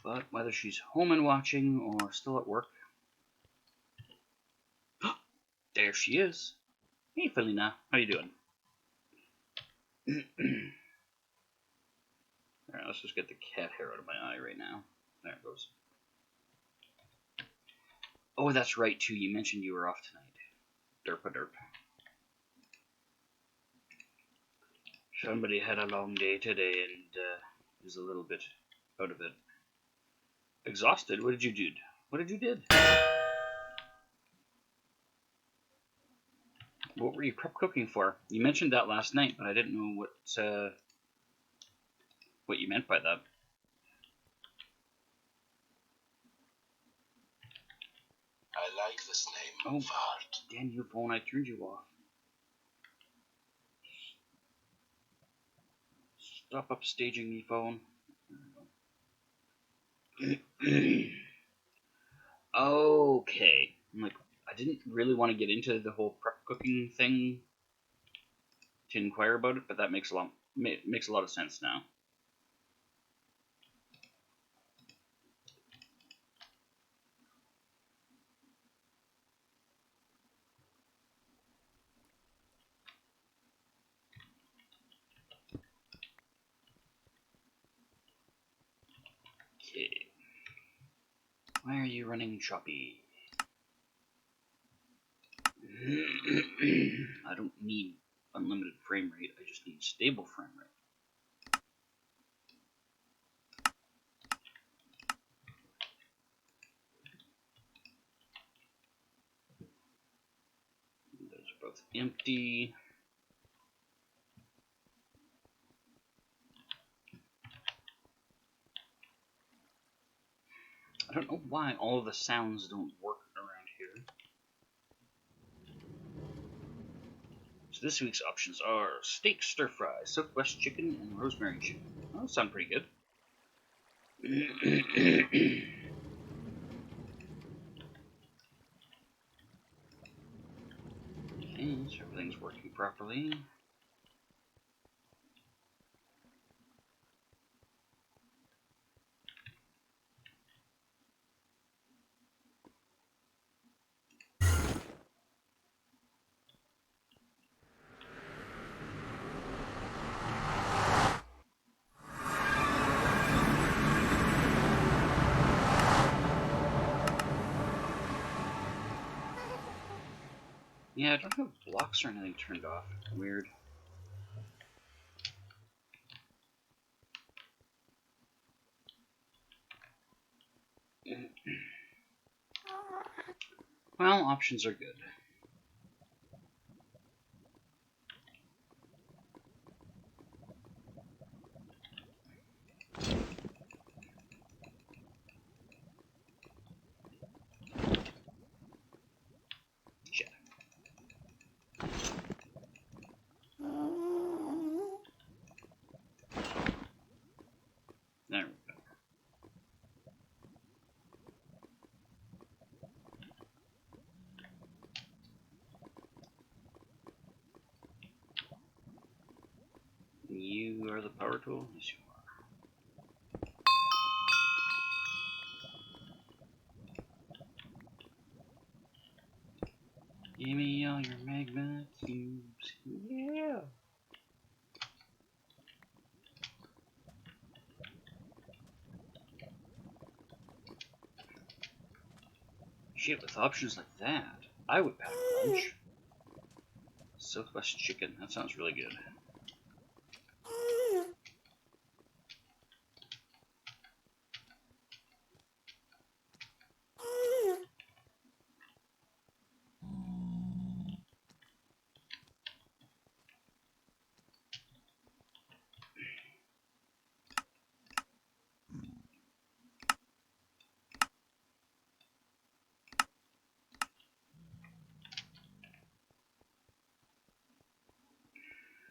But whether she's home and watching or still at work... There she is. Hey, Felina. How you doing? Alright, let's just get the cat hair out of my eye right now. There it goes. Oh, that's right, too. You mentioned you were off tonight. Derp-a-derp. Somebody had a long day today and is a little bit out of it. Exhausted? What did you do? What did you do? What were you prep cooking for? You mentioned that last night, but I didn't know what you meant by that. I like this name. Oh, Fart. damn you, phone! I turned you off. Stop upstaging me, phone. Okay. I'm like, I didn't really want to get into the whole prep cooking thing to inquire about it, but that makes a lot of sense now. Okay. Why are you running choppy? I don't need unlimited frame rate, I just need stable frame rate. Those are both empty. I don't know why all of the sounds don't work around here. So this week's options are steak stir fry, Southwest chicken, and rosemary chicken. Oh, those sound pretty good. Okay, so everything's working properly. Yeah, I don't have blocks or anything turned off. Weird. Well, options are good. Shit. There we go. You are the power tool? Yes, you are. Give me all your magma cubes. Yeah. Shit, with options like that, I would pack a lunch. Southwest chicken, that sounds really good.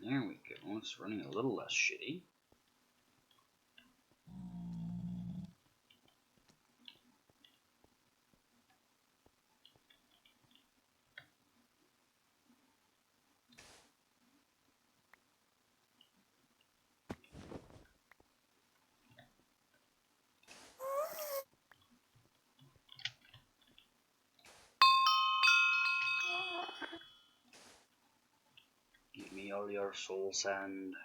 There we go, it's running a little less shitty. all your soul sand.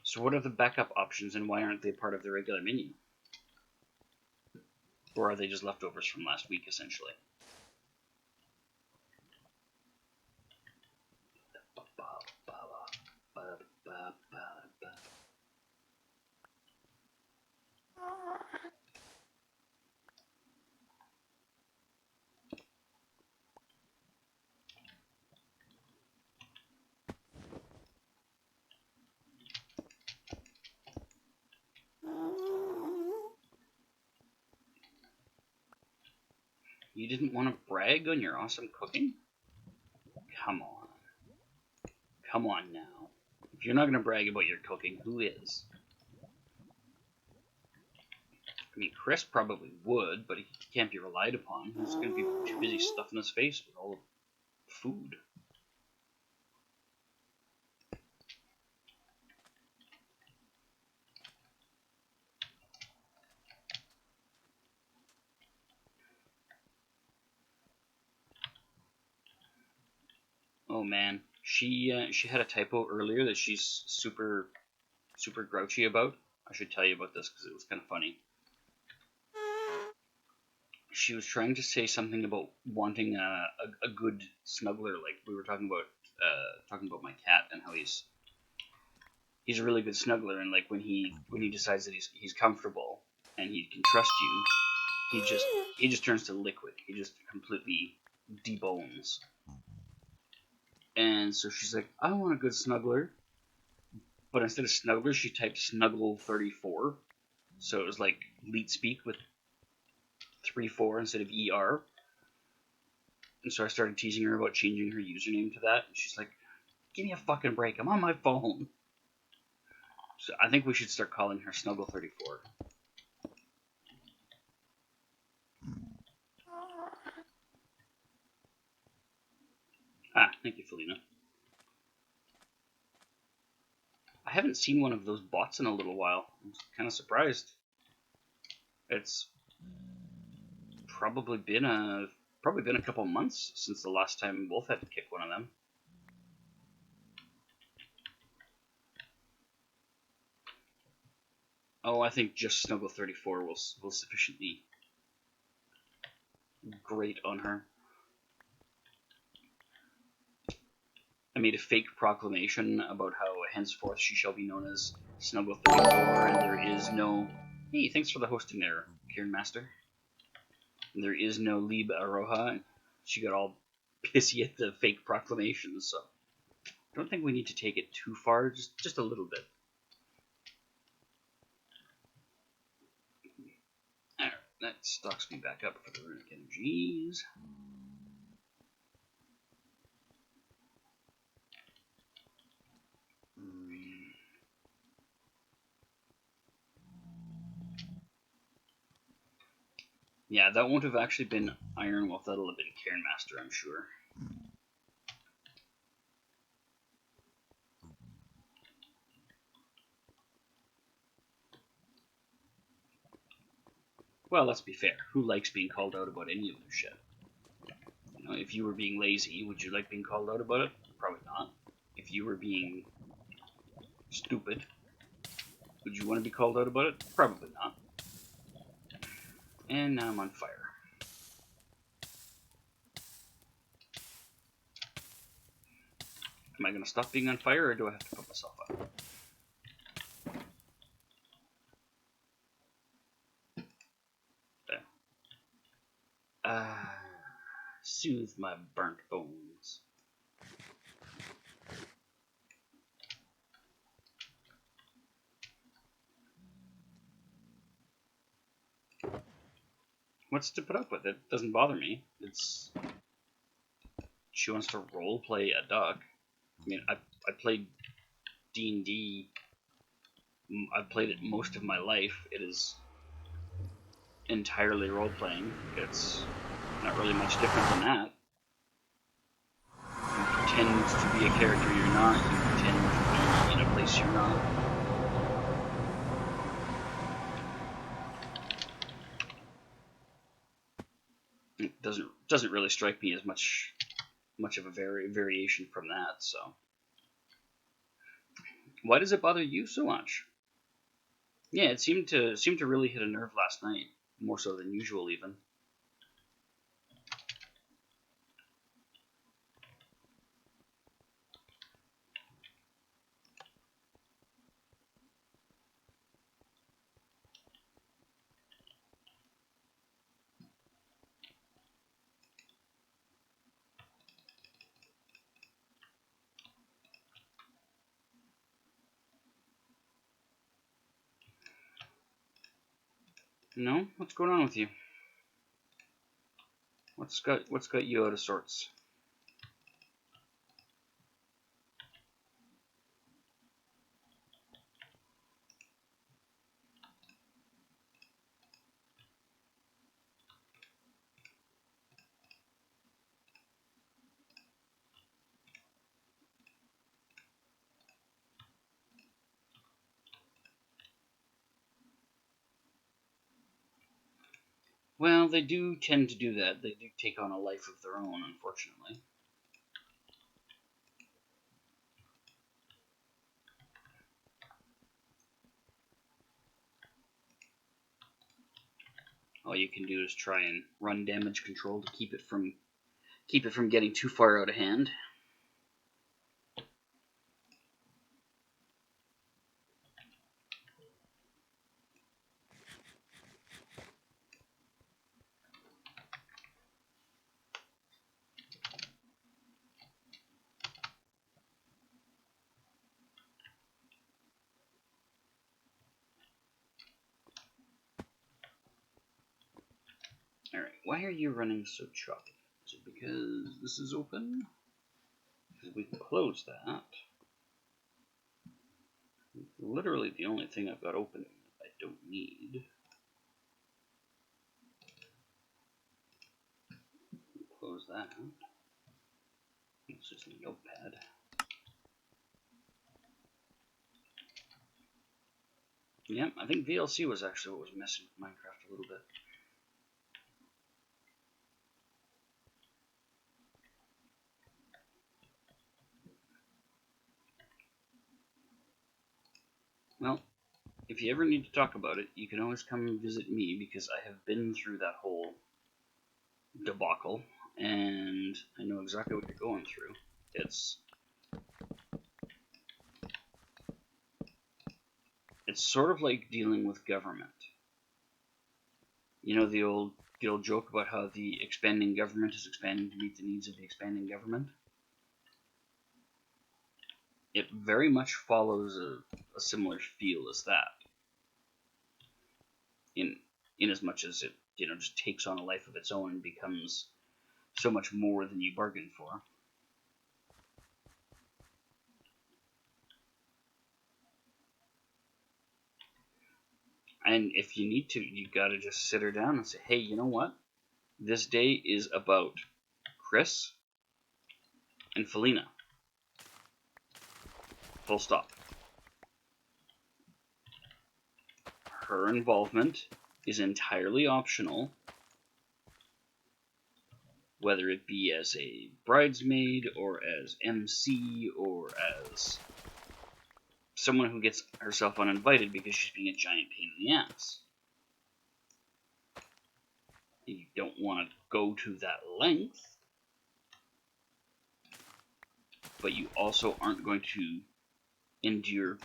So what are the backup options and why aren't they part of the regular menu? Or are they just leftovers from last week, essentially? You didn't want to brag on your awesome cooking? Come on. Come on now. If you're not going to brag about your cooking, who is? I mean, Chris probably would, but he can't be relied upon. He's going to be too busy stuffing his face with all the food. Oh man, she had a typo earlier that she's super grouchy about. I should tell you about this because it was kind of funny. She was trying to say something about wanting a good snuggler. Like we were talking about my cat and how he's a really good snuggler, and like when he decides that he's comfortable and he can trust you, he just turns to liquid. He just completely debones. And so she's like, I want a good snuggler. But instead of snuggler, she typed snuggle 34. So it was like leet speak with 34 instead of ER. And so I started teasing her about changing her username to that. And she's like, give me a fucking break. I'm on my phone. So I think we should start calling her Snuggle 34. Ah, thank you, Felina. I haven't seen one of those bots in a little while. I'm kind of surprised. It's probably been a couple months since the last time Wolf had to kick one of them. Oh, I think just Snuggle 34 will sufficiently grate on her. I made a fake proclamation about how henceforth she shall be known as Snuggle 34, and there is no... Hey, thanks for the hosting there, Kieran Master. And there is no Lib Aroha. She got all pissy at the fake proclamation, so I don't think we need to take it too far, just a little bit. Alright, that stocks me back up for the runic energies. Yeah, that won't have actually been Iron Wolf, that'll have been Cairn Master, I'm sure. Well, let's be fair. Who likes being called out about any of this shit? You know, if you were being lazy, would you like being called out about it? Probably not. If you were being stupid, would you want to be called out about it? Probably not. And now I'm on fire. Am I going to stop being on fire, or do I have to put myself up? There. Soothe my burnt bones. What's to put up with? It doesn't bother me. It's... She wants to roleplay a duck. I mean, I played D&D. I've played it most of my life. It is entirely role-playing. It's not really much different than that. You pretend to be a character you're not. You pretend to be in a place you're not. It doesn't really strike me as much of a variation from that. So why does it bother you so much? Yeah, it seemed to really hit a nerve last night, more so than usual even. No, what's going on with you? What's got you out of sorts? Well, they do tend to do that. They do take on a life of their own, unfortunately. All you can do is try and run damage control to keep it from getting too far out of hand. Alright, why are you running so choppy? Is it because this is open? Because we can close that. Literally the only thing I've got open that I don't need. Close that. It's just a notepad. Yeah, I think VLC was actually what was messing with Minecraft a little bit. Well, if you ever need to talk about it, you can always come and visit me because I have been through that whole debacle and I know exactly what you're going through. It's sort of like dealing with government. You know the old joke about how the expanding government is expanding to meet the needs of the expanding government? It very much follows a similar feel as that. In as much as it just takes on a life of its own and becomes so much more than you bargained for. And if you need to, you gotta just sit her down and say, hey, you know what? This day is about Chris and Felina. Full stop. Her involvement is entirely optional, whether it be as a bridesmaid or as MC or as someone who gets herself uninvited because she's being a giant pain in the ass. You don't want to go to that length, but you also aren't going to endure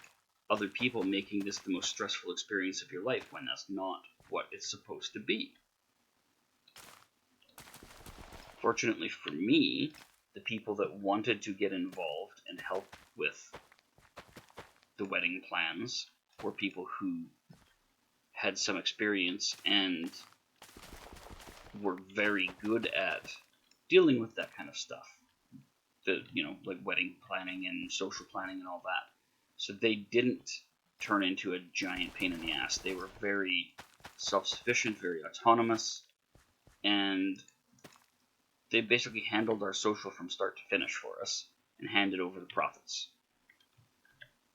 other people making this the most stressful experience of your life when that's not what it's supposed to be. Fortunately for me, the people that wanted to get involved and help with the wedding plans were people who had some experience and were very good at dealing with that kind of stuff. Like wedding planning and social planning and all that. So they didn't turn into a giant pain in the ass. They were very self-sufficient, very autonomous, and they basically handled our social from start to finish for us and handed over the profits.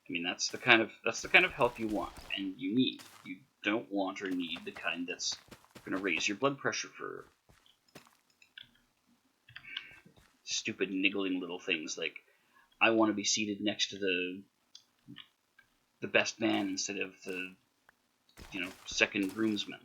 I mean, that's the kind of help you want and you need. You don't want or need the kind that's going to raise your blood pressure for stupid niggling little things like, I want to be seated next to the best man instead of the, second groomsman.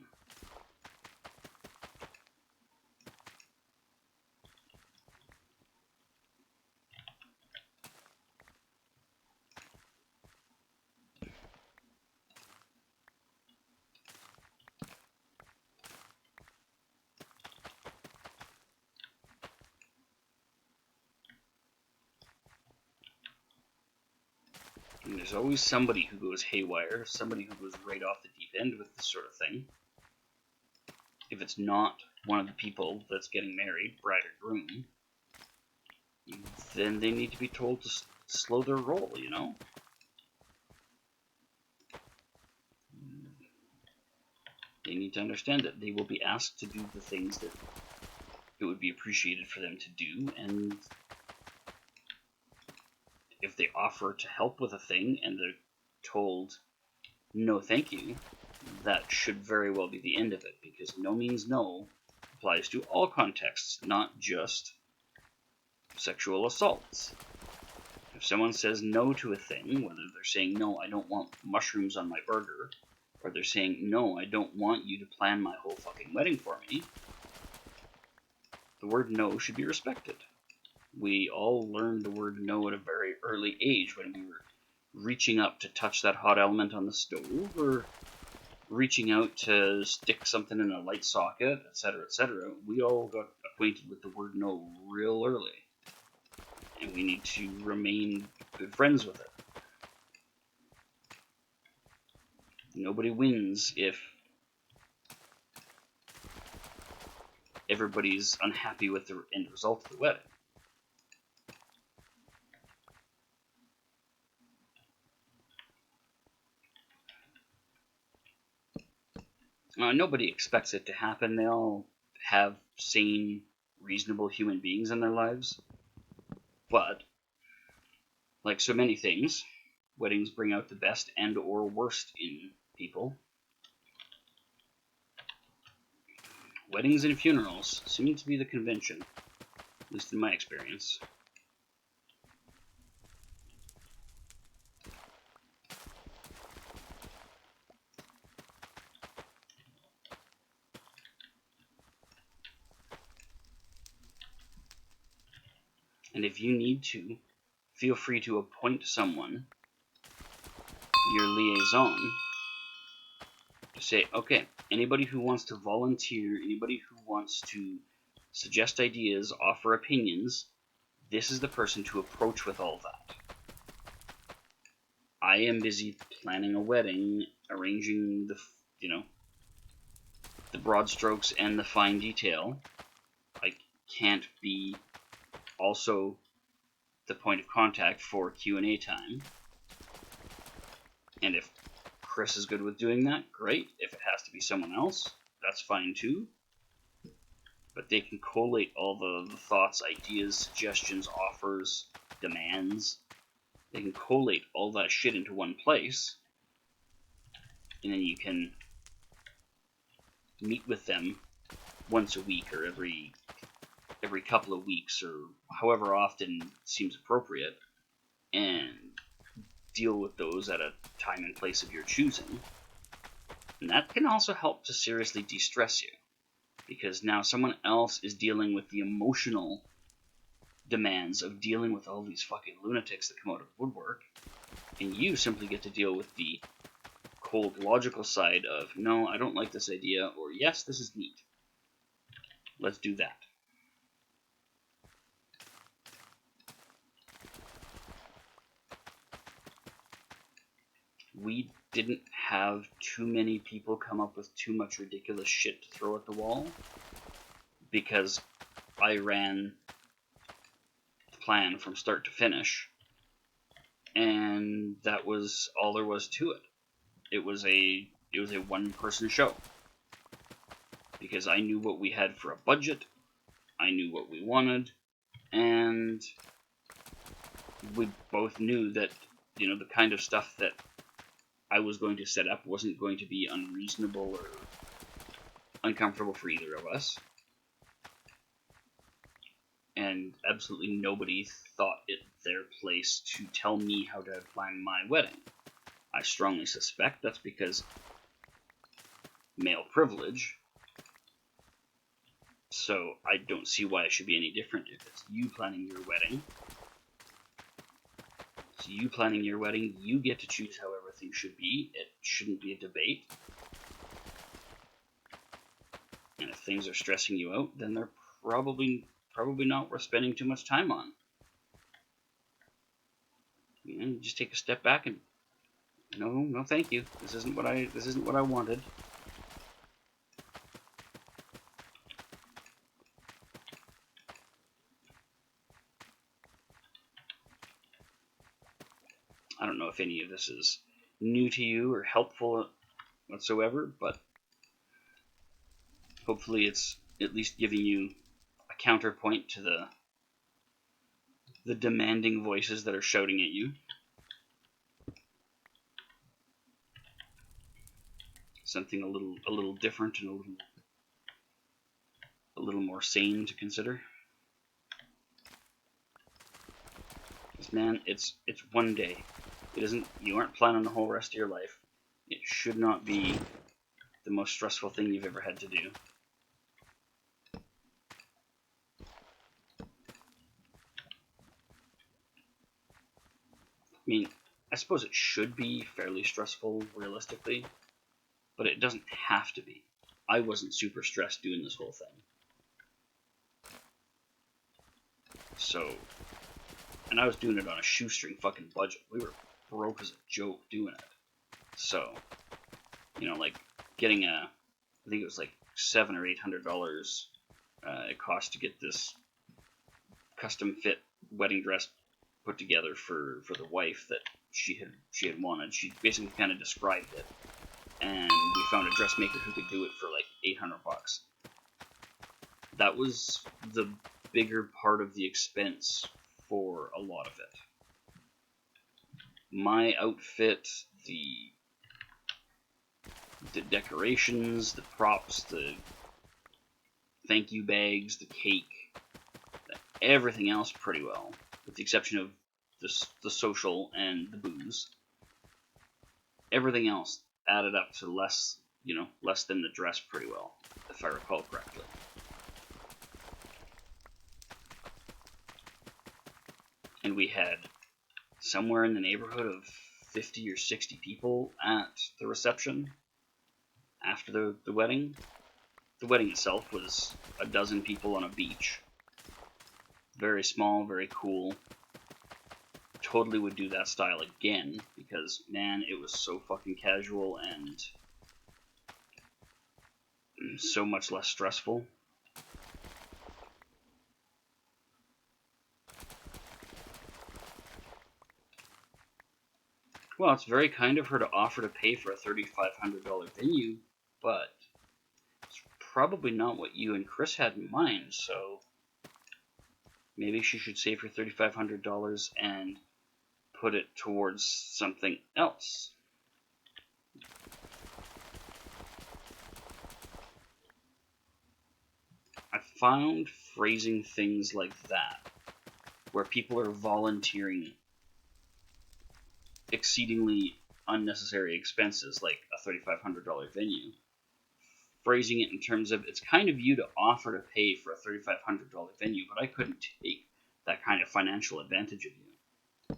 And there's always somebody who goes haywire, somebody who goes right off the deep end with this sort of thing. If it's not one of the people that's getting married, bride or groom, then they need to be told to slow their roll, They need to understand that they will be asked to do the things that it would be appreciated for them to do, and if they offer to help with a thing and they're told, no thank you, that should very well be the end of it, because no means no applies to all contexts, not just sexual assaults. If someone says no to a thing, whether they're saying, no, I don't want mushrooms on my burger, or they're saying, no, I don't want you to plan my whole fucking wedding for me, the word no should be respected. We all learned the word no at a very early age when we were reaching up to touch that hot element on the stove, or reaching out to stick something in a light socket, etc., etc. We all got acquainted with the word no real early, and we need to remain good friends with it. Nobody wins if everybody's unhappy with the end result of the wedding. Nobody expects it to happen. They all have sane, reasonable human beings in their lives. But, like so many things, weddings bring out the best and or worst in people. Weddings and funerals seem to be the convention, at least in my experience. And if you need to, feel free to appoint someone, your liaison, to say, okay, anybody who wants to volunteer, anybody who wants to suggest ideas, offer opinions, this is the person to approach with all that. I am busy planning a wedding, arranging the broad strokes and the fine detail. I can't be also the point of contact for Q&A time. And if Chris is good with doing that, great. If it has to be someone else, that's fine too. But they can collate all the thoughts, ideas, suggestions, offers, demands. They can collate all that shit into one place, and then you can meet with them once a week or every couple of weeks or however often seems appropriate, and deal with those at a time and place of your choosing. And that can also help to seriously de-stress you, because now someone else is dealing with the emotional demands of dealing with all these fucking lunatics that come out of woodwork, and you simply get to deal with the cold logical side of, no, I don't like this idea, or yes, this is neat. Let's do that. We didn't have too many people come up with too much ridiculous shit to throw at the wall, because I ran the plan from start to finish, and that was all there was to it. It was a one-person show, because I knew what we had for a budget, I knew what we wanted, and we both knew that, the kind of stuff that I was going to set up wasn't going to be unreasonable or uncomfortable for either of us. and absolutely nobody thought it their place to tell me how to plan my wedding. I strongly suspect that's because male privilege, so I don't see why it should be any different if it's you planning your wedding. So you planning your wedding, you get to choose how everything should be. It shouldn't be a debate. And if things are stressing you out, then they're probably not worth spending too much time on. You just take a step back and no, thank you. This isn't what I wanted. I don't know if any of this is new to you or helpful whatsoever, but hopefully it's at least giving you a counterpoint to the demanding voices that are shouting at you. Something a little different and a little more sane to consider. Because man, it's one day. It isn't. You aren't planning the whole rest of your life. It should not be the most stressful thing you've ever had to do. I mean, I suppose it should be fairly stressful, realistically, but it doesn't have to be. I wasn't super stressed doing this whole thing. So, and I was doing it on a shoestring fucking budget. We were broke as a joke doing it. So, like getting I think it was like $700 or $800 it cost to get this custom fit wedding dress put together for the wife that she had wanted. She basically kind of described it, and we found a dressmaker who could do it for like $800. That was the bigger part of the expense for a lot of it. My outfit, the decorations, the props, the thank you bags, the cake, everything else pretty well, with the exception of the social and the booze. Everything else added up to less than the dress pretty well, if I recall correctly. And we had somewhere in the neighborhood of 50 or 60 people at the reception after the wedding. The wedding itself was a dozen people on a beach. Very small, very cool. Totally would do that style again because, man, it was so fucking casual and so much less stressful. Well, it's very kind of her to offer to pay for a $3,500 venue, but it's probably not what you and Chris had in mind, so maybe she should save her $3,500 and put it towards something else. I found phrasing things like that, where people are volunteering exceedingly unnecessary expenses, like a $3,500 venue, phrasing it in terms of it's kind of you to offer to pay for a $3,500 venue, but I couldn't take that kind of financial advantage of you.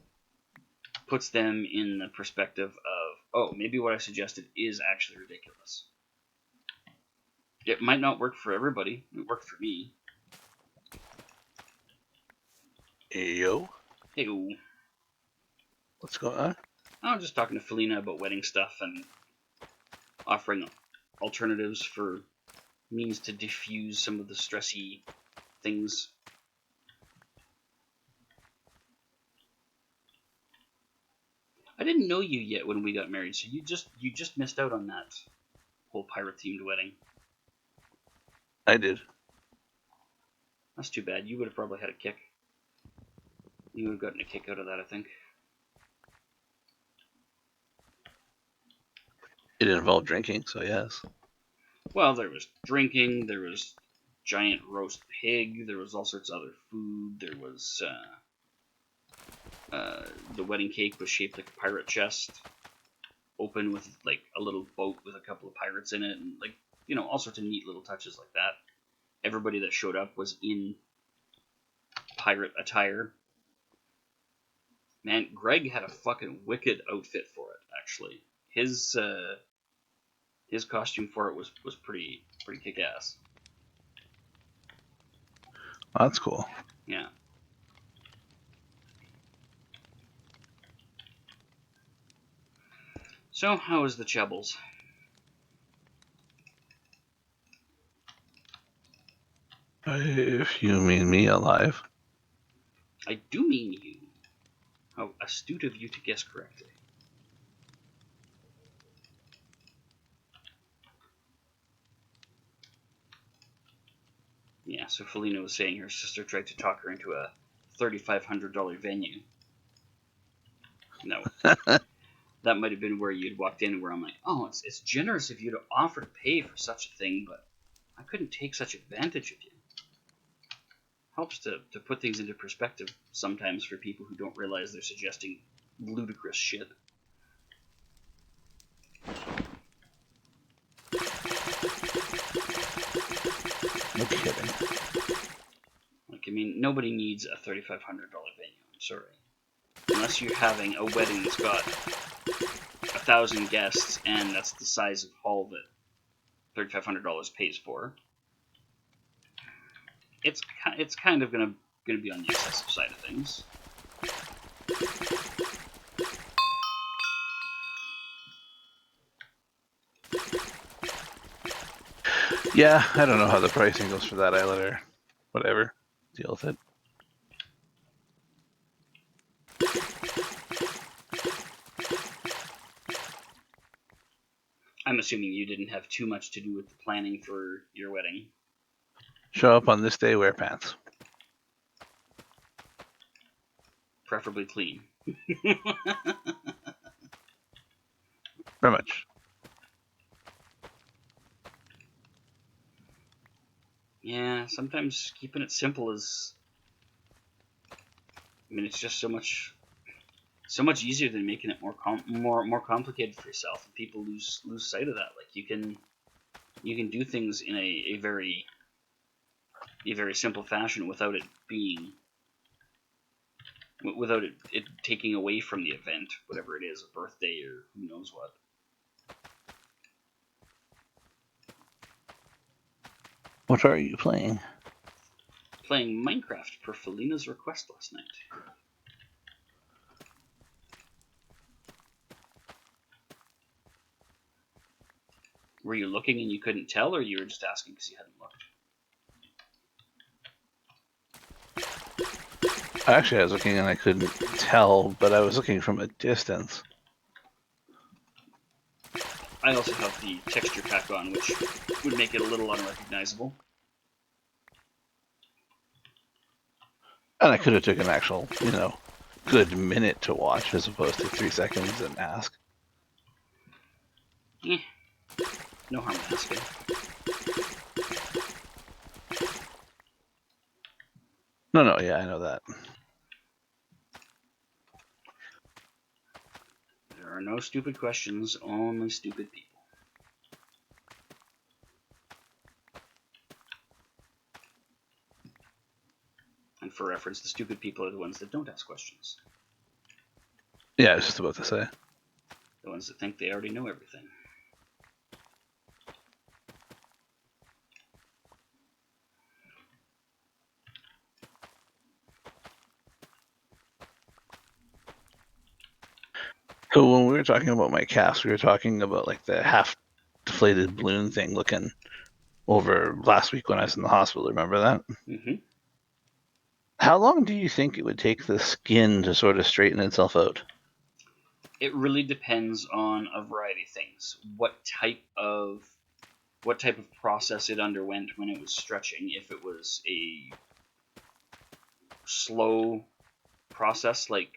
Puts them in the perspective of, oh, maybe what I suggested is actually ridiculous. It might not work for everybody. It worked for me. Yo. Hey-o. What's going on? I was just talking to Felina about wedding stuff and offering alternatives for means to diffuse some of the stressy things. I didn't know you yet when we got married, so you just missed out on that whole pirate-themed wedding. I did. That's too bad. You would have probably had a kick. You would have gotten a kick out of that, I think. It involved drinking, so yes. Well, there was drinking, there was giant roast pig. There was all sorts of other food. There was the wedding cake was shaped like a pirate chest, open with like a little boat with a couple of pirates in it, and like all sorts of neat little touches like that. Everybody that showed up was in pirate attire. Man, Greg had a fucking wicked outfit for it. Actually, his costume for it was pretty kick ass. That's cool. Yeah. So, how was the Chebbles? If you mean me alive. I do mean you. How astute of you to guess correctly. Yeah, so Felina was saying her sister tried to talk her into a $3,500 venue. No. That might have been where you'd walked in, where I'm like, oh, it's generous of you to offer to pay for such a thing, but I couldn't take such advantage of you. Helps to put things into perspective sometimes for people who don't realize they're suggesting ludicrous shit. No kidding. Like, I mean, nobody needs a $3,500 venue. I'm sorry. Unless you're having a wedding that's got 1,000 guests, and that's the size of hall that $3,500 pays for. It's kind of gonna be on the excessive side of things. Yeah, I don't know how the pricing goes for that. I let her, whatever, deal with it. I'm assuming you didn't have too much to do with the planning for your wedding. Show up on this day, wear pants. Preferably clean. Very much. Yeah, sometimes keeping it simple is. I mean, it's just so much easier than making it more complicated for yourself, and people lose sight of that. Like you can do things in a very simple fashion without it taking away from the event, whatever it is, a birthday or who knows what. What are you playing? Playing Minecraft per Felina's request last night. Were you looking and you couldn't tell, or you were just asking because you hadn't looked? Actually, I was looking and I couldn't tell, but I was looking from a distance. I also have the texture pack on, which would make it a little unrecognizable. And I could have taken an actual, good minute to watch as opposed to 3 seconds and ask. No harm in asking. No, yeah, I know that. There are no stupid questions, only stupid people. And for reference, the stupid people are the ones that don't ask questions. Yeah, I was just about to say. The ones that think they already know everything. So when we were talking about my cast, we were talking about like the half deflated balloon thing looking over last week when I was in the hospital. Remember that? Mm-hmm. How long do you think it would take the skin to sort of straighten itself out? It really depends on a variety of things. What type of process it underwent when it was stretching. If it was a slow process, like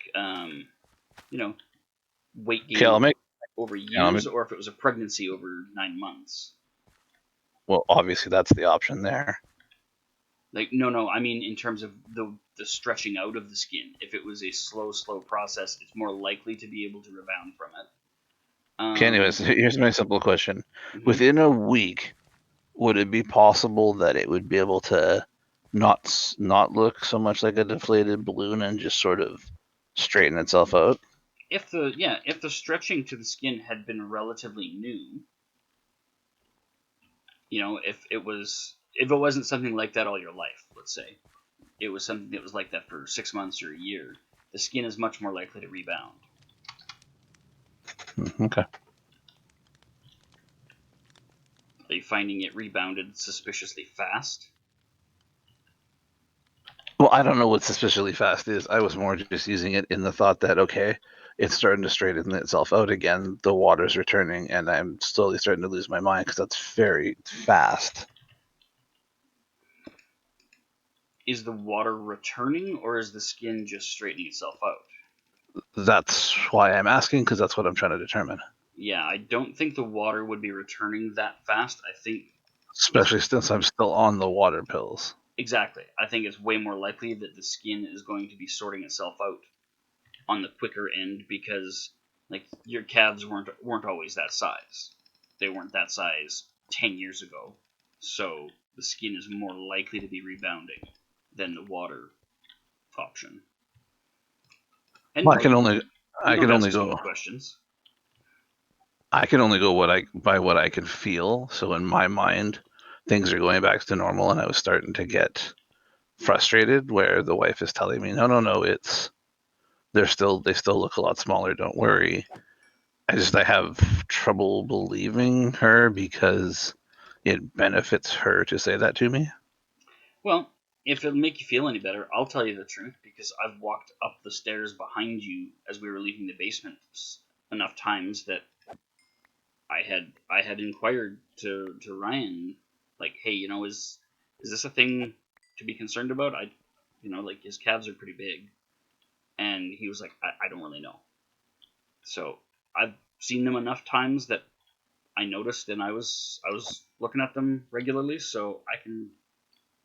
weight gain over years, or if it was a pregnancy over 9 months. Well, obviously that's the option there. Like no, I mean in terms of the stretching out of the skin. If it was a slow process, it's more likely to be able to rebound from it. Okay, anyways, here's my simple question. Mhm. Within a week, would it be possible that it would be able to not look so much like a deflated balloon and just sort of straighten itself out? If the stretching to the skin had been relatively new, if it wasn't something like that all your life, let's say it was something that was like that for 6 months or a year, the skin is much more likely to rebound. Okay. Are you finding it rebounded suspiciously fast? Well, I don't know what suspiciously fast is. I was more just using it in the thought that, okay, it's starting to straighten itself out again. The water's returning, and I'm slowly starting to lose my mind because that's very fast. Is the water returning, or is the skin just straightening itself out? That's why I'm asking, because that's what I'm trying to determine. Yeah, I don't think the water would be returning that fast. I think it's Especially since I'm still on the water pills. exactly. I think it's way more likely that the skin is going to be sorting itself out on the quicker end because like your calves weren't always that size. They weren't that size 10 years ago. So the skin is more likely to be rebounding than the water option. And Well, no, you I don't can ask only too many go, questions. I can only go by what I can feel. So in my mind, things are going back to normal, and I was starting to get frustrated. Where the wife is telling me, no, they still look a lot smaller. Don't worry. I have trouble believing her because it benefits her to say that to me. Well, if it'll make you feel any better, I'll tell you the truth because I've walked up the stairs behind you as we were leaving the basement enough times that I had inquired to Ryan, like, hey, is this a thing to be concerned about? Like his calves are pretty big, and he was like, I don't really know. So I've seen them enough times that I noticed, and I was looking at them regularly, so I can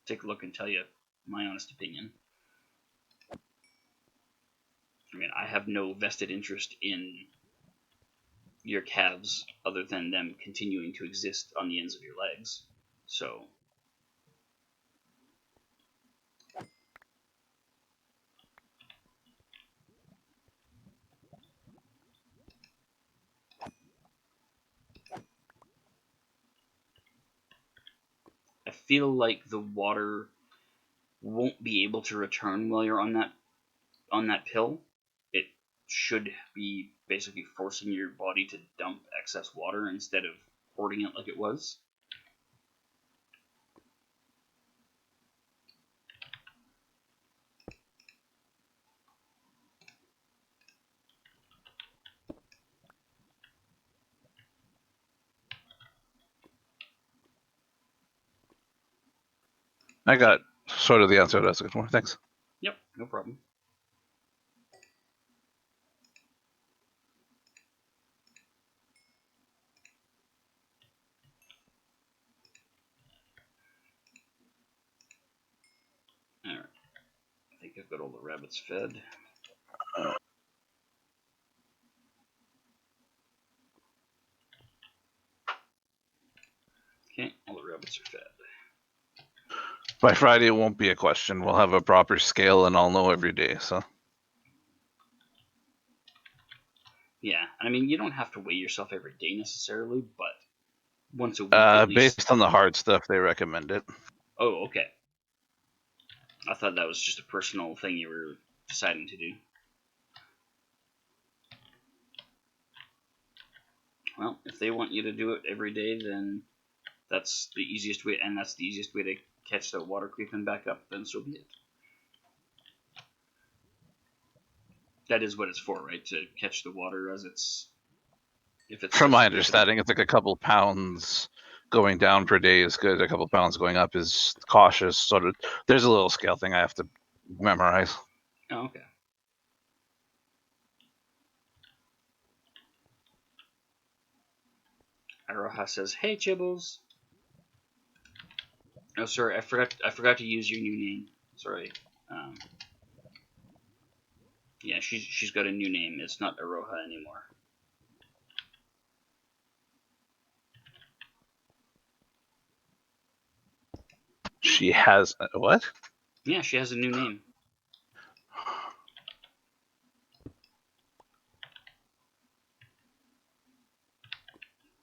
take a look and tell you my honest opinion. I mean, I have no vested interest in your calves other than them continuing to exist on the ends of your legs. So I feel like the water won't be able to return while you're on that pill. It should be basically forcing your body to dump excess water instead of hoarding it like it was. I got sort of the answer that I was looking for. Thanks. Yep, no problem. All right, I think I've got all the rabbits fed. Okay, all the rabbits are fed. By Friday, it won't be a question. We'll have a proper scale, and I'll know every day. So, Yeah, I mean, you don't have to weigh yourself every day necessarily, but once a week at least. based on the hard stuff, they recommend it. Oh, okay. I thought that was just a personal thing you were deciding to do. Well, if they want you to do it every day, then that's the easiest way, and that's the easiest way to catch the water creeping back up. Then so be it. That is what it's for, right? To catch the water as if it From starts my creeping up. understanding, it's like a couple pounds going down per day is good. A couple pounds going up is cautious. Sort of. There's a little scale thing I have to memorize. Oh, okay. Aroha says, "Hey, Chibbles." Oh, sorry, I forgot to use your new name. Sorry. Yeah, she's got a new name. It's not Aroha anymore. She has what? Yeah, she has a new name.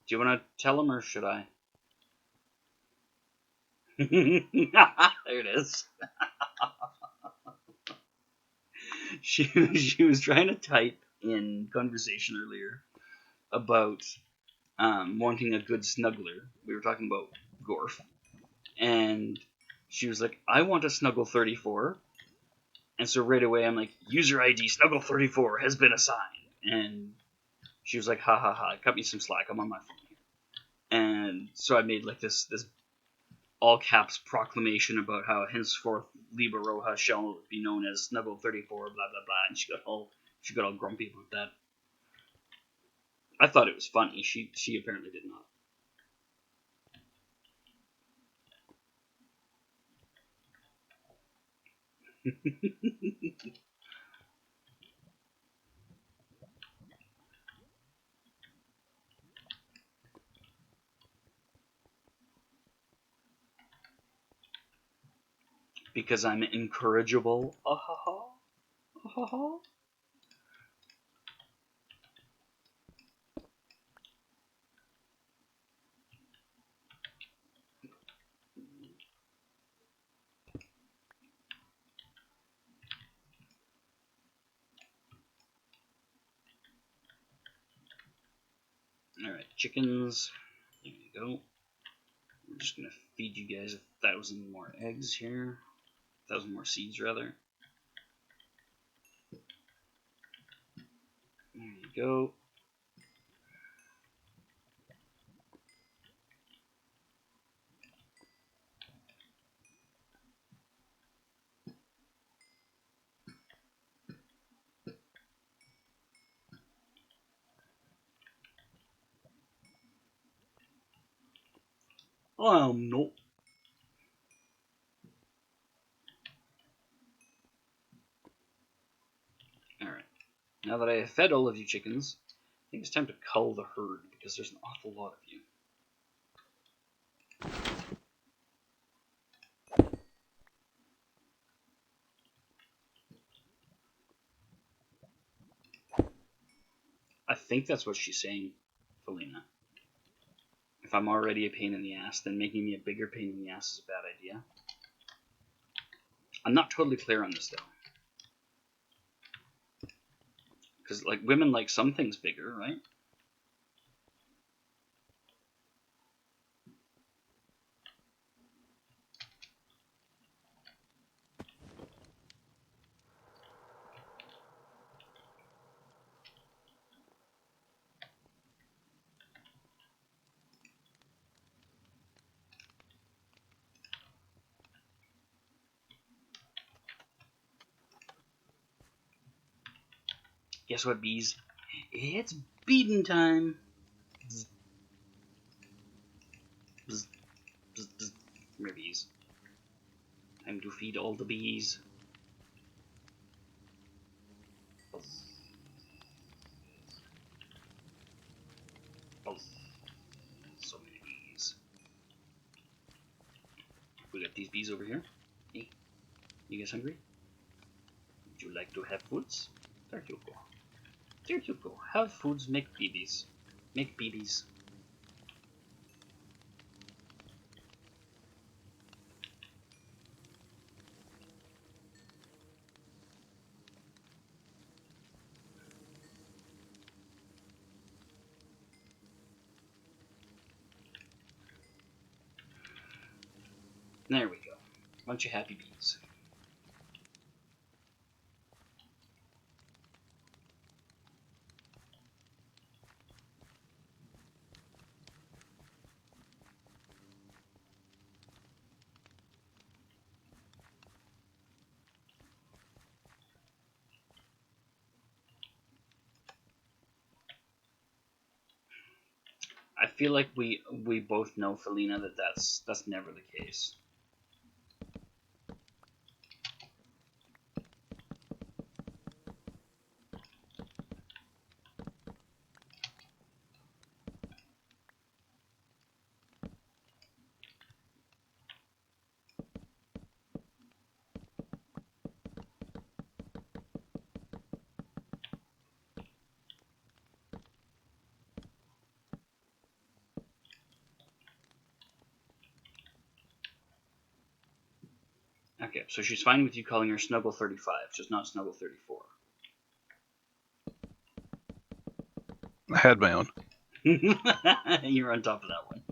Do you want to tell him or should I? There it is. She was trying to type in conversation earlier about wanting a good snuggler. We were talking about Gorf, and she was like, "I want a Snuggle 34." And so right away I'm like, "User ID Snuggle 34 has been assigned." And she was like, "Ha ha ha! Cut me some slack. I'm on my phone here." And so I made like this all caps proclamation about how henceforth Liba Roja shall be known as Snuggle 34, blah blah blah, and she got all grumpy about that. I thought it was funny. She apparently did not. Because I'm incorrigible. Ah ha ha. Ah ha ha. Alright, chickens. There you go. I'm just gonna feed you guys 1,000 more eggs here. 1,000 more seeds, rather. There you go. No. Alright. Now that I have fed all of you chickens, I think it's time to cull the herd because there's an awful lot of you. I think that's what she's saying, Felina. If I'm already a pain in the ass, then making me a bigger pain in the ass is a bad idea. I'm not totally clear on this though. Because like women like some things bigger, right? Guess what, bees? It's beating time. Bzz, bzz, bzz, bzz. Come here, bees. Time to feed all the bees. Buzz, buzz. So many bees. We got these bees over here. Hey, you guys hungry? Would you like to have foods? There you go. There you go. Have foods, make babies. Make babies. There we go. Bunch of happy bees. I feel like we both know, Felina, that that's never the case. Okay, so she's fine with you calling her Snuggle 35, just not Snuggle 34. I had my own. You're on top of that one.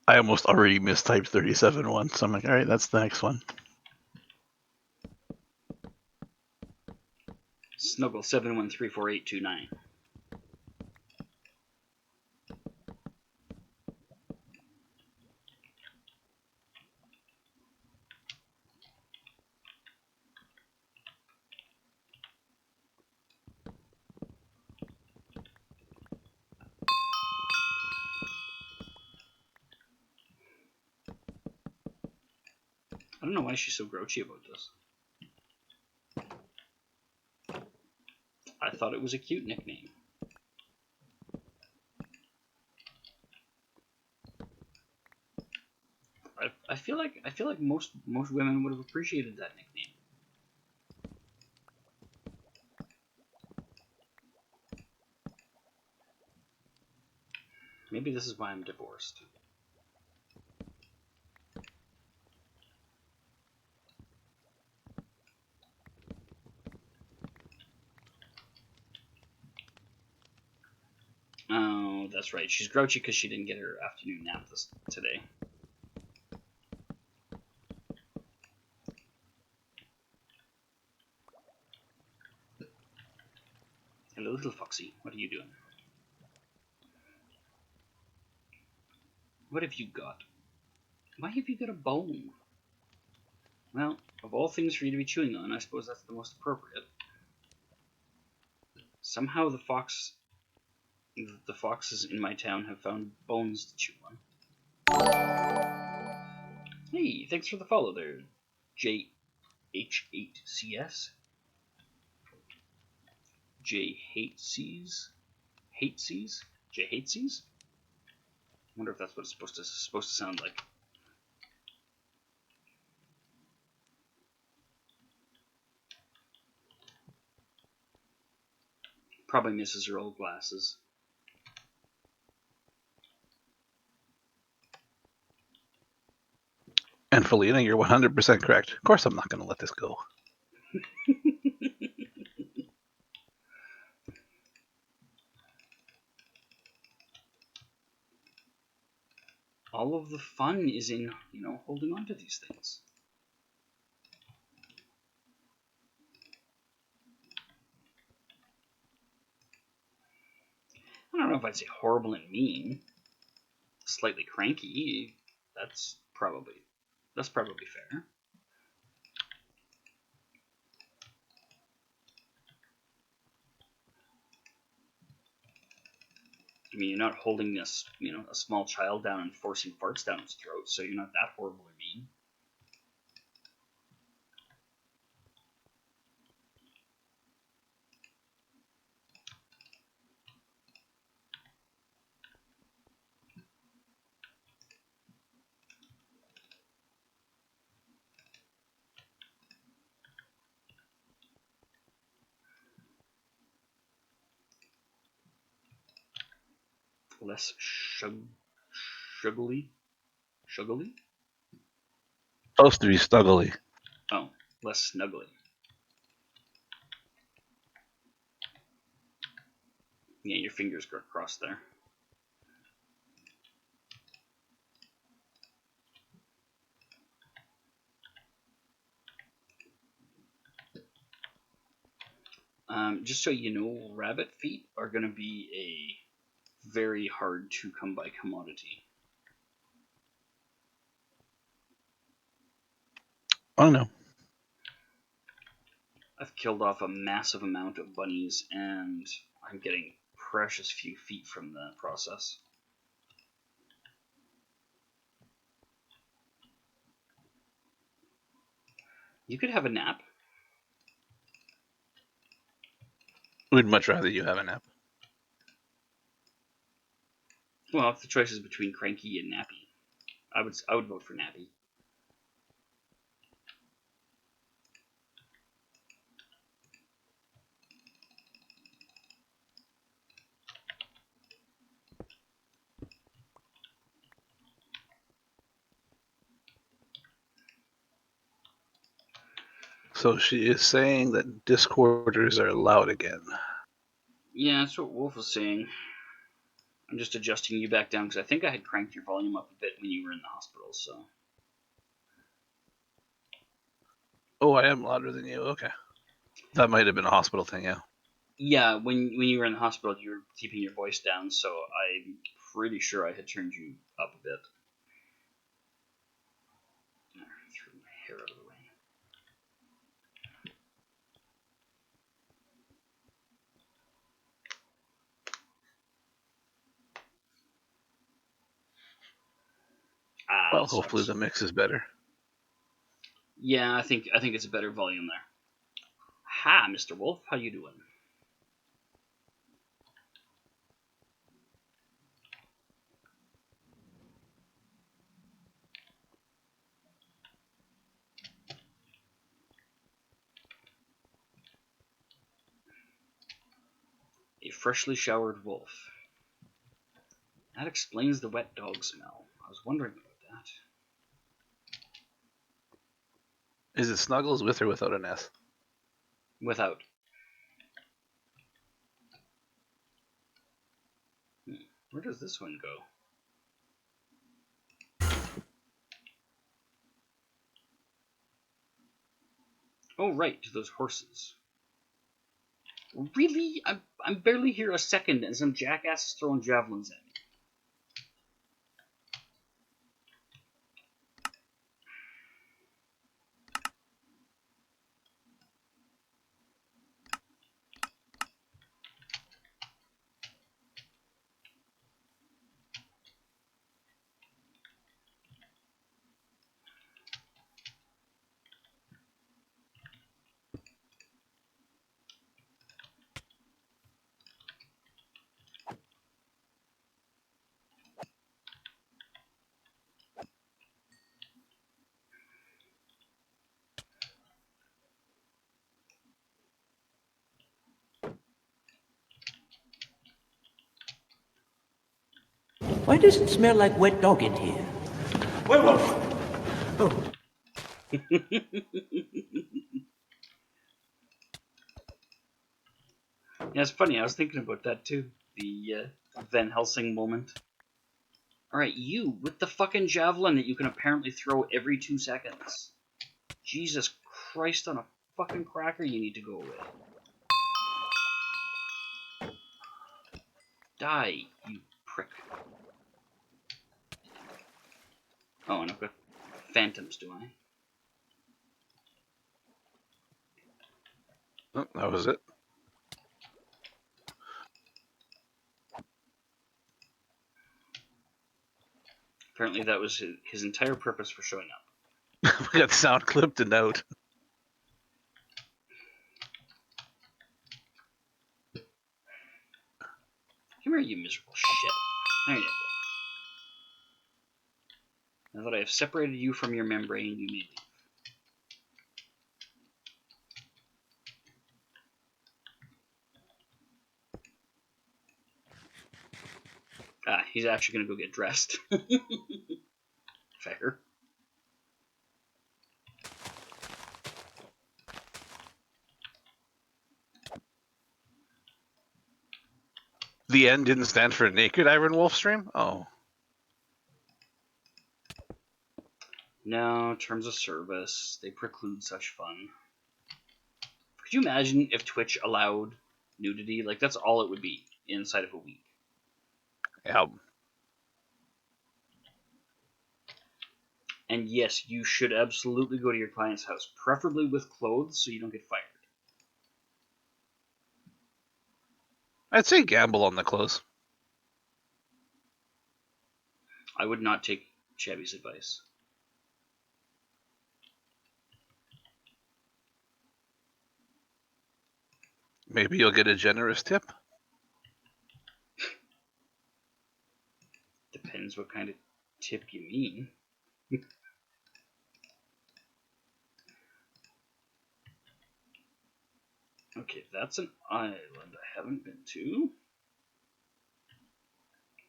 I almost already mistyped 37 once, so I'm like, all right, that's the next one. Snuggle 7134829. I don't know why she's so grouchy about this. I thought it was a cute nickname. I feel like most women would have appreciated that nickname. Maybe this is why I'm divorced. Oh, that's right. She's grouchy because she didn't get her afternoon nap today. Hello, little foxy. What are you doing? What have you got? Why have you got a bone? Well, of all things for you to be chewing on, I suppose that's the most appropriate. Somehow the foxes in my town have found bones to chew on. Hey, thanks for the follow there, JH8CS. Hatesies? Hatesies? I wonder if that's what it's supposed to sound like. Probably misses her old glasses. And Felina, you're 100% correct. Of course, I'm not going to let this go. All of the fun is in, holding on to these things. I don't know if I'd say horrible and mean. Slightly cranky. That's probably fair. I mean, you're not holding this, a small child down and forcing farts down its throat, so you're not that horrible or mean. Less shuggly? Shuggly? Supposed to be snuggly. Oh, less snuggly. Yeah, your fingers are crossed there. Just so you know, rabbit feet are going to be a very hard to come by commodity. Oh, no. I've killed off a massive amount of bunnies, and I'm getting precious few feet from the process. You could have a nap. We'd much rather you have a nap. Well, if the choice is between cranky and nappy, I would vote for Nappy. So she is saying that Discorders are allowed again. Yeah, that's what Wolf was saying. I'm just adjusting you back down because I think I had cranked your volume up a bit when you were in the hospital. So. Oh, I am louder than you. Okay, that might have been a hospital thing. Yeah. Yeah, when you were in the hospital, you were keeping your voice down, so I'm pretty sure I had turned you up a bit. Threw my hair out of the way. Well, That hopefully sucks. the mix is better. Yeah, I think it's a better volume there. Ha, Mr. Wolf, how you doing? A freshly showered wolf. That explains the wet dog smell. I was wondering about that. Is it Snuggles with or without an S? Without. Where does this one go? Oh, right, to those horses. Really? I'm barely here a second and some jackass is throwing javelins at me. Why does it smell like wet dog in here? Werewolf! Oh. Yeah, it's funny. I was thinking about that too. The Van Helsing moment. Alright, you with the fucking javelin that you can apparently throw every 2 seconds. Jesus Christ on a fucking cracker, you need to go away. Die, you prick. Oh, and I've got phantoms, do I? Oh, that was it. Apparently that was his entire purpose for showing up. We got sound clipped and out. Come here, you miserable shit. There you go. Now that I have separated you from your membrane, you may leave. Ah, he's actually going to go get dressed. Fair. The N didn't stand for Naked Iron Wolf stream? Oh. No, terms of service, they preclude such fun. Could you imagine if Twitch allowed nudity? Like, that's all it would be inside of a week. Yeah. And yes, you should absolutely go to your client's house, preferably with clothes so you don't get fired. I'd say gamble on the clothes. I would not take Chevy's advice. Maybe you'll get a generous tip. Depends what kind of tip you mean. Okay, that's an island I haven't been to.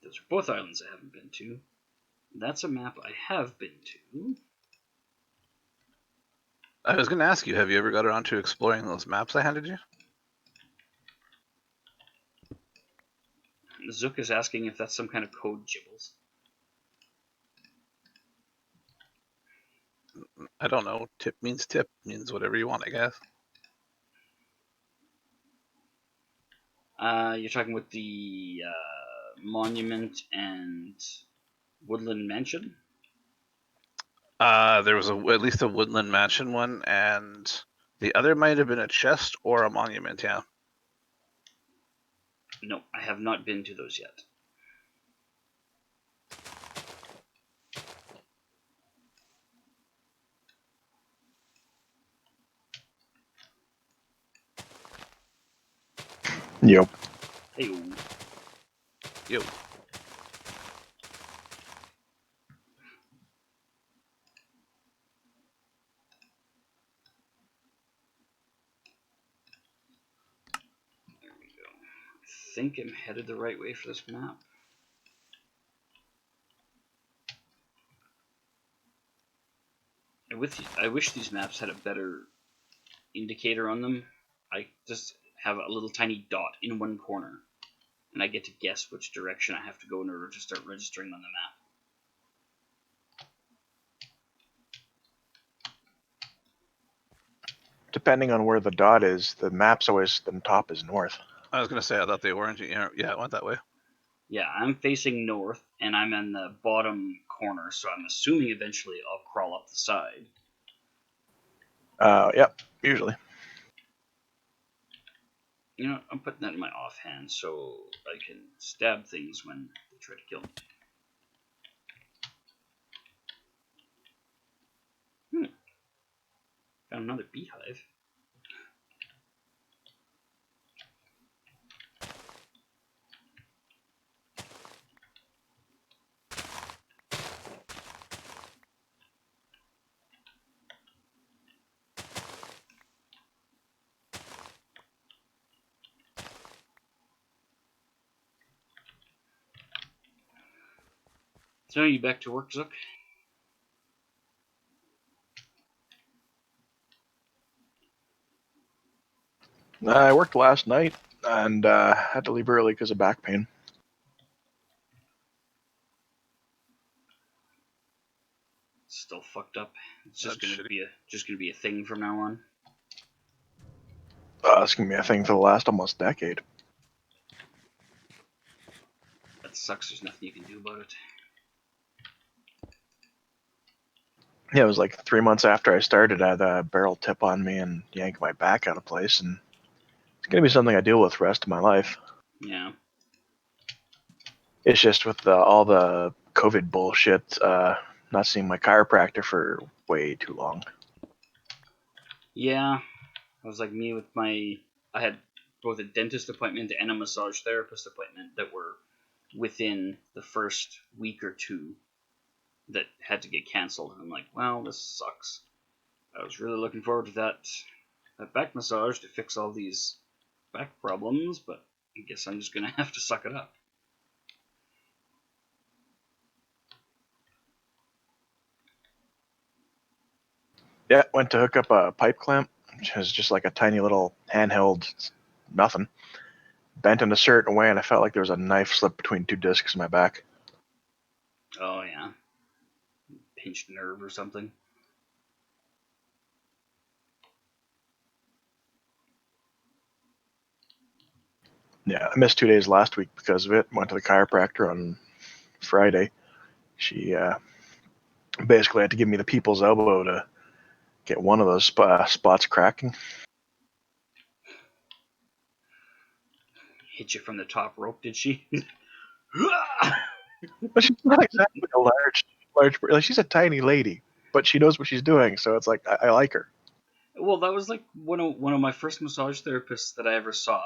Those are both islands I haven't been to. That's a map I have been to. I was going to ask you, have you ever got around to exploring those maps I handed you? Zook is asking if that's some kind of code gibbles. I don't know. Tip means whatever you want, I guess. You're talking with the Monument and Woodland Mansion? There was at least a Woodland Mansion one, and the other might have been a chest or a monument, yeah. No, I have not been to those yet. Yep. Hey, Yo. there we go. I think I'm headed the right way for this map. I wish these maps had a better indicator on them. I just have a little tiny dot in one corner, and I get to guess which direction I have to go in order to start registering on the map. Depending on where the dot is, the map's always the top is north. I was going to say, I thought the orange, yeah, it went that way. Yeah, I'm facing north, and I'm in the bottom corner, so I'm assuming eventually I'll crawl up the side. Yep, usually. You know, I'm putting that in my offhand so I can stab things when they try to kill me. Found another beehive. So are you back to work, Zook? I worked last night and had to leave early because of back pain. Still fucked up. It's That's just shitty. gonna be a thing from now on. It's gonna be a thing for the last almost decade. That sucks. There's nothing you can do about it. Yeah, it was like 3 months after I started, I had a barrel tip on me and yanked my back out of place, and it's gonna be something I deal with the rest of my life. Yeah. It's just with all the COVID bullshit, not seeing my chiropractor for way too long. Yeah. I was like me with my. I had both a dentist appointment and a massage therapist appointment that were within the first week or two that had to get canceled. I'm like, well, this sucks. I was really looking forward to that back massage to fix all these back problems, but I guess I'm just gonna have to suck it up. Yeah, went to hook up a pipe clamp, which is just like a tiny little handheld nothing. Bent in a certain way, and I felt like there was a knife slipped between two discs in my back. Oh yeah, pinched nerve or something. Yeah, I missed 2 days last week because of it. Went to the chiropractor on Friday. She basically had to give me the people's elbow to get one of those spots cracking. Hit you from the top rope, did she? But she's not exactly a large. Like she's a tiny lady, but she knows what she's doing. So it's like I like her. Well, that was like one of my first massage therapists that I ever saw.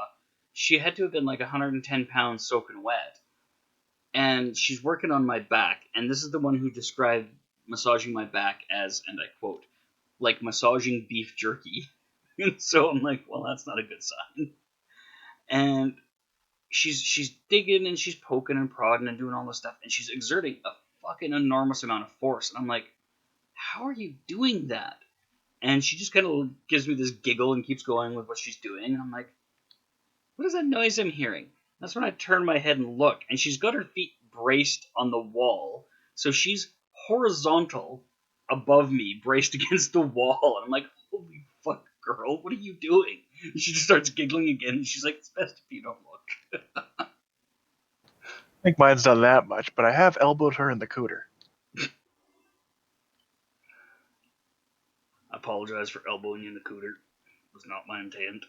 She had to have been like 110 pounds soaking wet, and she's working on my back. And this is the one who described massaging my back as, and I quote, like massaging beef jerky. And so I'm like, well, that's not a good sign. And she's digging and she's poking and prodding and doing all this stuff, and she's exerting a fucking enormous amount of force. And I'm like, how are you doing that? And she just kind of gives me this giggle and keeps going with what she's doing. And I'm like, what is that noise I'm hearing? That's when I turn my head and look, and she's got her feet braced on the wall. So she's horizontal above me, braced against the wall. And I'm like, holy fuck, girl, what are you doing? And she just starts giggling again. And she's like, it's best if you don't look. I think mine's done that much, but I have elbowed her in the cooter. I apologize for elbowing you in the cooter. It was not my intent.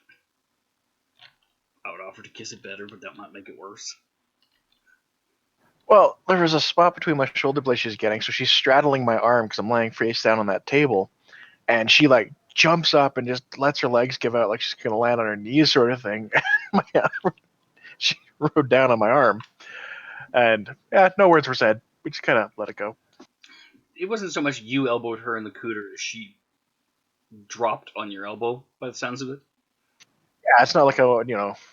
I would offer to kiss it better, but that might make it worse. Well, there was a spot between my shoulder blades she's getting, so she's straddling my arm because I'm laying face down on that table, and she like jumps up and just lets her legs give out like she's gonna land on her knees, sort of thing. She rode down on my arm, and yeah, no words were said. We just kind of let it go. It wasn't so much you elbowed her in the cooter as she dropped on your elbow, by the sounds of it. Yeah, it's not like I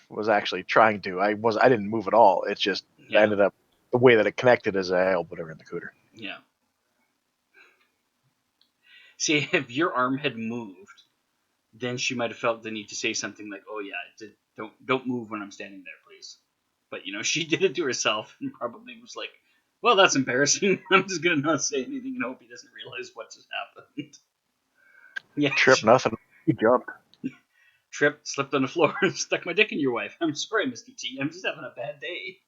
was actually trying to. I didn't move at all. It's just I ended up the way that it connected is I elbowed her in the cooter. Yeah. See, if your arm had moved, then she might have felt the need to say something like, "Oh yeah, don't move when I'm standing there, please." But she did it to herself and probably was like, "Well, that's embarrassing. I'm just gonna not say anything and hope he doesn't realize what just happened." Yeah. Trip, nothing. He jumped. Tripped, slipped on the floor, and stuck my dick in your wife. I'm sorry, Mr. T. I'm just having a bad day.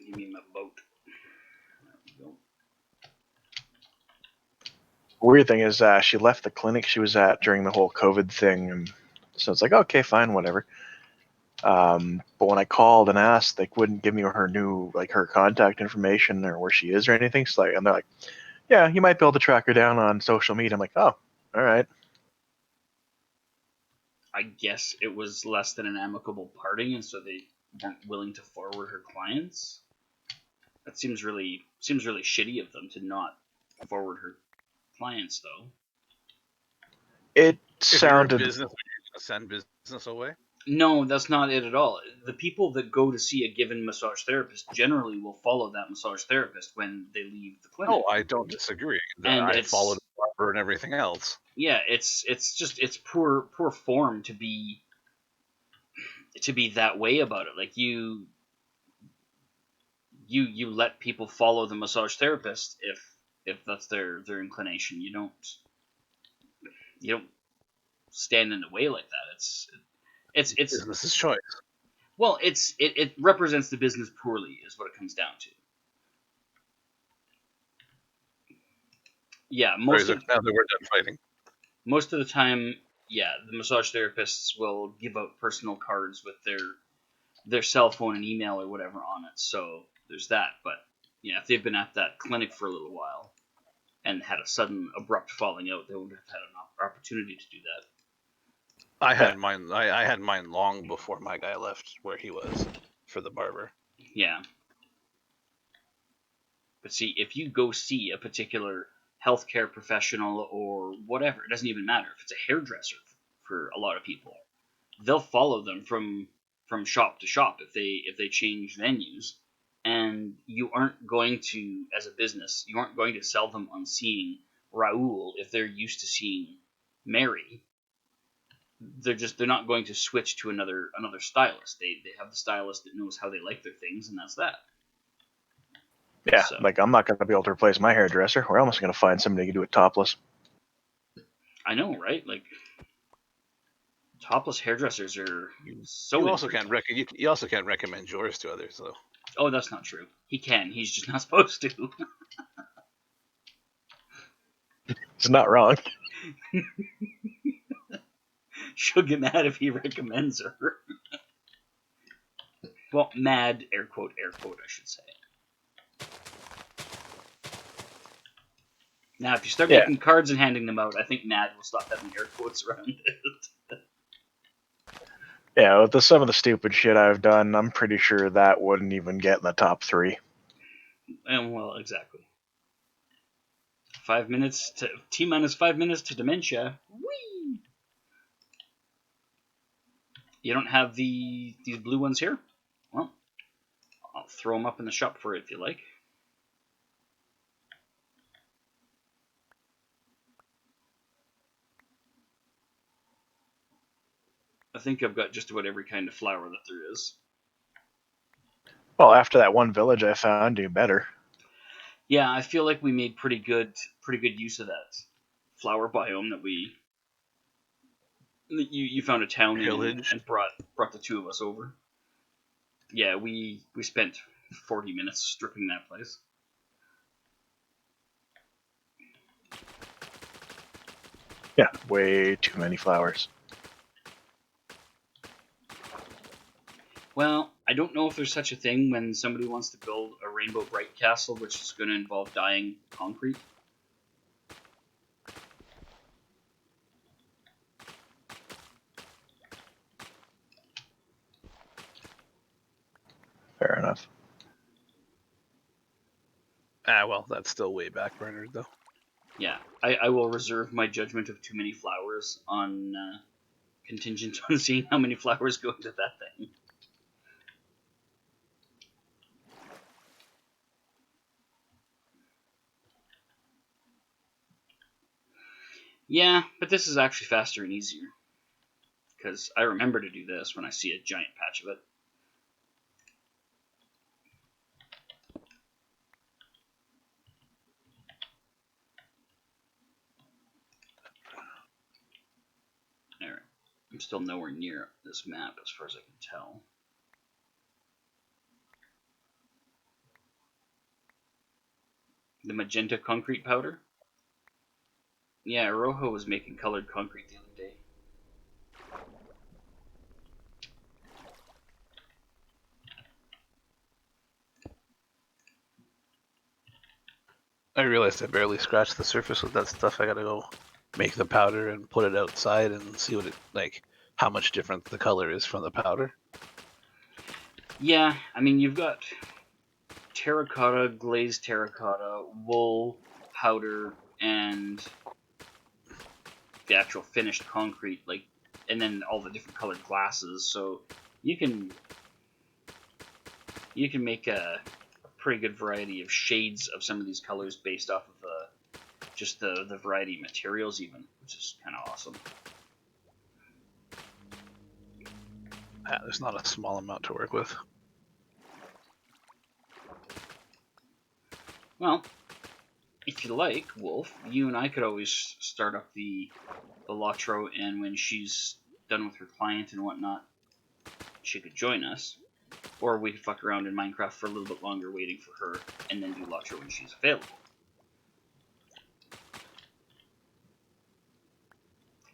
You mean my boat? There we go. Weird thing is, she left the clinic she was at during the whole COVID thing, and so it's like, okay, fine, whatever. But when I called and asked, they wouldn't give me her contact information or where she is or anything. So and they're like, yeah, you might be able to track her down on social media. I'm like, oh, all right. I guess it was less than an amicable parting, and so they weren't willing to forward her clients. That seems really shitty of them to not forward her clients, though. It If you're a sounded. business, you're going to send business away? No, that's not it at all. The people that go to see a given massage therapist generally will follow that massage therapist when they leave the clinic. No, I don't disagree. And I followed the barber and everything else. Yeah, it's poor form to be that way about it. Like you let people follow the massage therapist if that's their inclination. You don't stand in the way like that. It's Business's choice. well, it represents the business poorly, is what it comes down to. Yeah, Now that we're done fighting. most of the time, yeah, the massage therapists will give out personal cards with their cell phone and email or whatever on it. So there's that. But yeah, if they've been at that clinic for a little while and had a sudden abrupt falling out, they would have had an opportunity to do that. I had mine. I had mine long before my guy left where he was for the barber. Yeah. But see, if you go see a particular healthcare professional or whatever, it doesn't even matter. If it's a hairdresser for a lot of people, they'll follow them from shop to shop if they change venues, and you aren't going to, as a business, you aren't going to sell them on seeing Raul if they're used to seeing Mary. They're not going to switch to another stylist. They have the stylist that knows how they like their things, and that's that. Yeah, So, like I'm not going to be able to replace my hairdresser. We're almost going to find somebody who can do it topless. I know, right? Like, topless hairdressers are so. You also can't recommend yours to others, though. Oh, that's not true. He can. He's just not supposed to. It's not wrong. She'll get mad if he recommends her. Well, mad, air quote, I should say. Now, if you start Yeah. making cards and handing them out, I think Mad will stop having air quotes around it. Yeah, with some of the stupid shit I've done, I'm pretty sure that wouldn't even get in the top 3. And well, exactly. 5 minutes to T-minus 5 minutes to dementia. Whee! You don't have these blue ones here? Well, I'll throw them up in the shop for it if you like. I think I've got just about every kind of flower that there is. Well, after that one village I found, do better. Yeah, I feel like we made pretty good use of that flower biome that you found a town in and brought the two of us over. Yeah, we spent 40 minutes stripping that place. Yeah, way too many flowers. Well, I don't know if there's such a thing when somebody wants to build a Rainbow Bright castle, which is going to involve dyeing concrete. Fair enough. Well, that's still way back burnered though. Yeah, I will reserve my judgment of too many flowers on contingent on seeing how many flowers go into that thing. Yeah, but this is actually faster and easier. Because I remember to do this when I see a giant patch of it. Alright, I'm still nowhere near this map as far as I can tell. The magenta concrete powder? Yeah, Rojo was making colored concrete the other day. I realized I barely scratched the surface with that stuff. I gotta go make the powder and put it outside and see what it how much different the color is from the powder. Yeah, I mean, you've got terracotta, glazed terracotta, wool, powder, and the actual finished concrete, and then all the different colored glasses. So you can make a pretty good variety of shades of some of these colors based off of just the variety of materials, even, which is kind of awesome. There's not a small amount to work with. Well, if you like, Wolf, you and I could always start up the Lotro, and when she's done with her client and whatnot, she could join us. Or we could fuck around in Minecraft for a little bit longer waiting for her, and then do Lotro when she's available.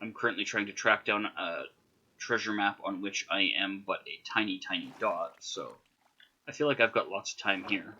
I'm currently trying to track down a treasure map on which I am but a tiny, tiny dot, so I feel like I've got lots of time here.